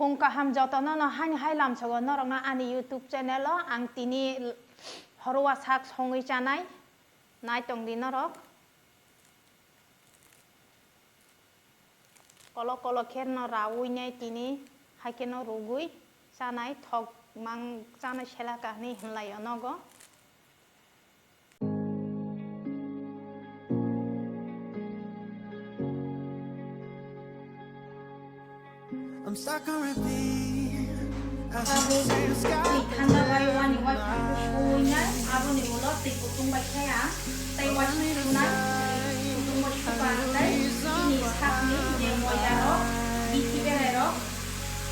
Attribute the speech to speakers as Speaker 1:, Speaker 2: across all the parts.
Speaker 1: Phung kaham jauh tanah na hanya hai lam coba na orang na ani YouTube channel lo ang tini horwa sak songai canai naik tong di norok kalau kher na rawui nyai tini hai ke na rugui canai thok mang canai sela kahni hilai onogo
Speaker 2: I'm stuck on repeat.
Speaker 1: Abu Handa bayi wani wai pangku shuinya abu ni mulut di kutung bayi saya tay wajib tunai kutung wajib pantai ini sak ni yang wajaro biti berero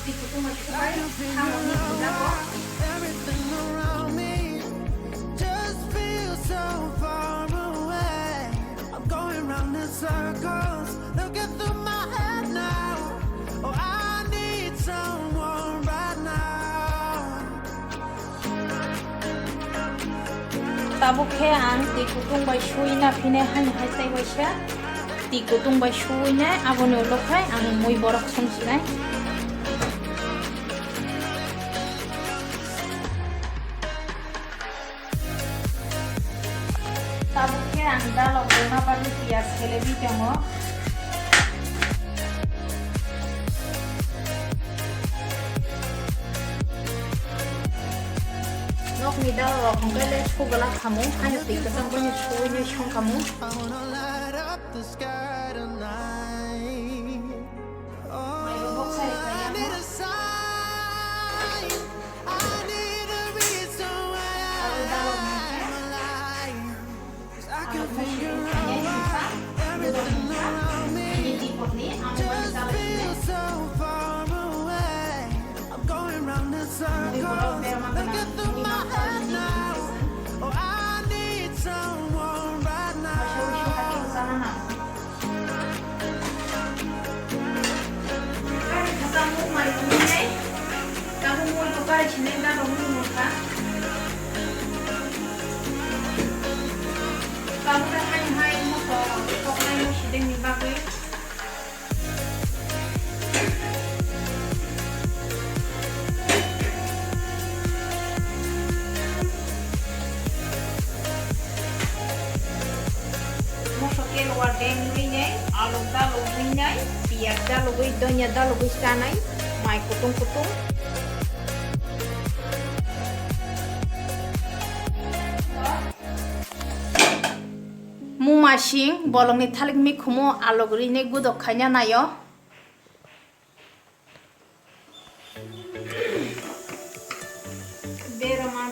Speaker 1: di kutung wajib bayi kamu ni sudah kok
Speaker 2: Everything around me just feels so far away. I'm going round in circles, looking through my head now. Oh, I need someone right now.
Speaker 1: Tabu ke ang di kutung bayi shui na pine han hai tay wajah di kutung bayi shui na abu ni ulok hai ang mui borak sungsinai Tabuknya anda lo guna baru bias kelebi jango. Nok nida lo kongkele chugala kamu hanya tiga sampai chunya chong kamu.
Speaker 2: I wanna light up the sky tonight. Oh, I need a sign. I need a reason why I'm alive. 'Cause I can figure out everything around me just feels so far away. I'm going round in circles, looking through my head now. Oh, I need someone right now.
Speaker 1: Kamu mai kumine, kamu mau tukar cina dah kamu muka. Kamu dah hai muka, kau hai mu sedang ni bagai. Masukin wadeng ini, aluk dah lubui ini, biar dah lubui, donya dah lubui sana, mai kutung. Mu masing, bolong ni thalik mi kumu aluk ini gudok kanya na yo. Beroma.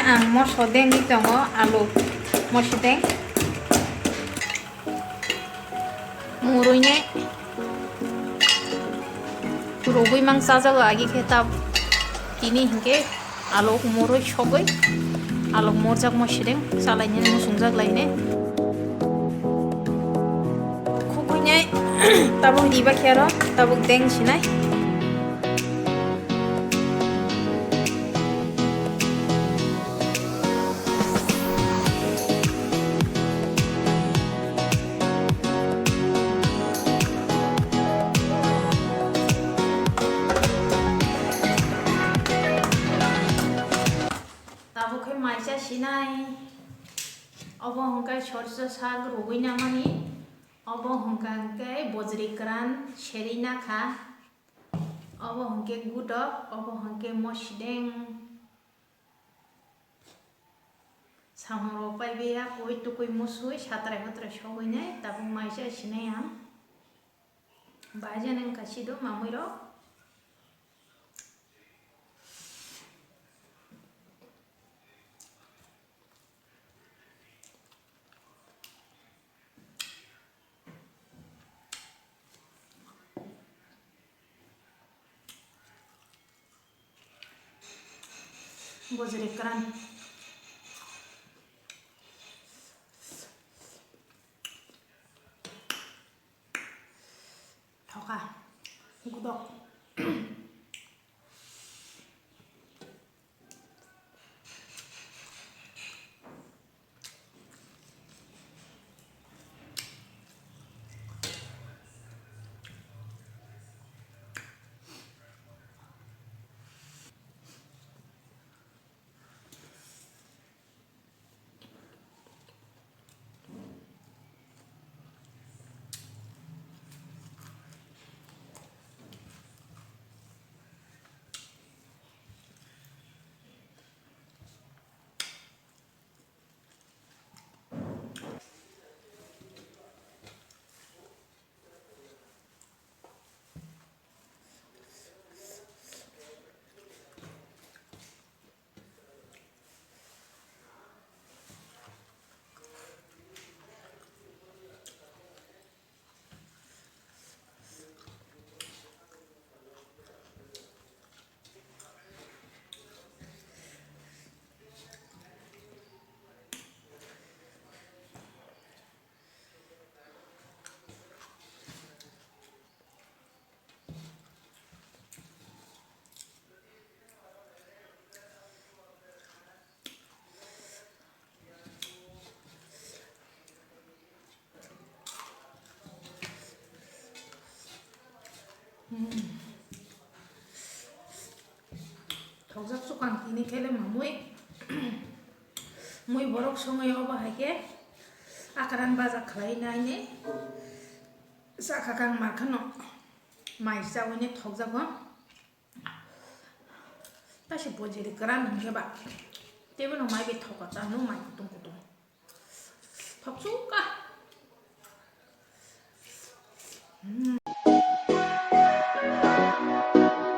Speaker 1: Ang mosodeng itu ngo alu mosodeng murunya rubui mangsa jaga agi kita ini hingke alu murui shogai alu morjak mosodeng salainya musungjak lainnya kukunya tabung diba kero tabung deng sinai maisa sinai obo hongkai sorso sag rugui namani obo hongkai bojri kran sherina kha obo hongke gudok obo hongke mosdeng samoro pai beya koi tukui musui satra shogoi nai tabu maisa sinai am bajan ang kasido mamuiro bojri kran thoka gudok thọc sắc quang tí này cái là mà mũi mũi borok xong rồi bà hay cái akaran baza khlai nai ne sa khakang mar khano mai sa wene thok ja go ta shi boje ri kran ke ba te bo no mai be thok ta no mai tung thok chu ka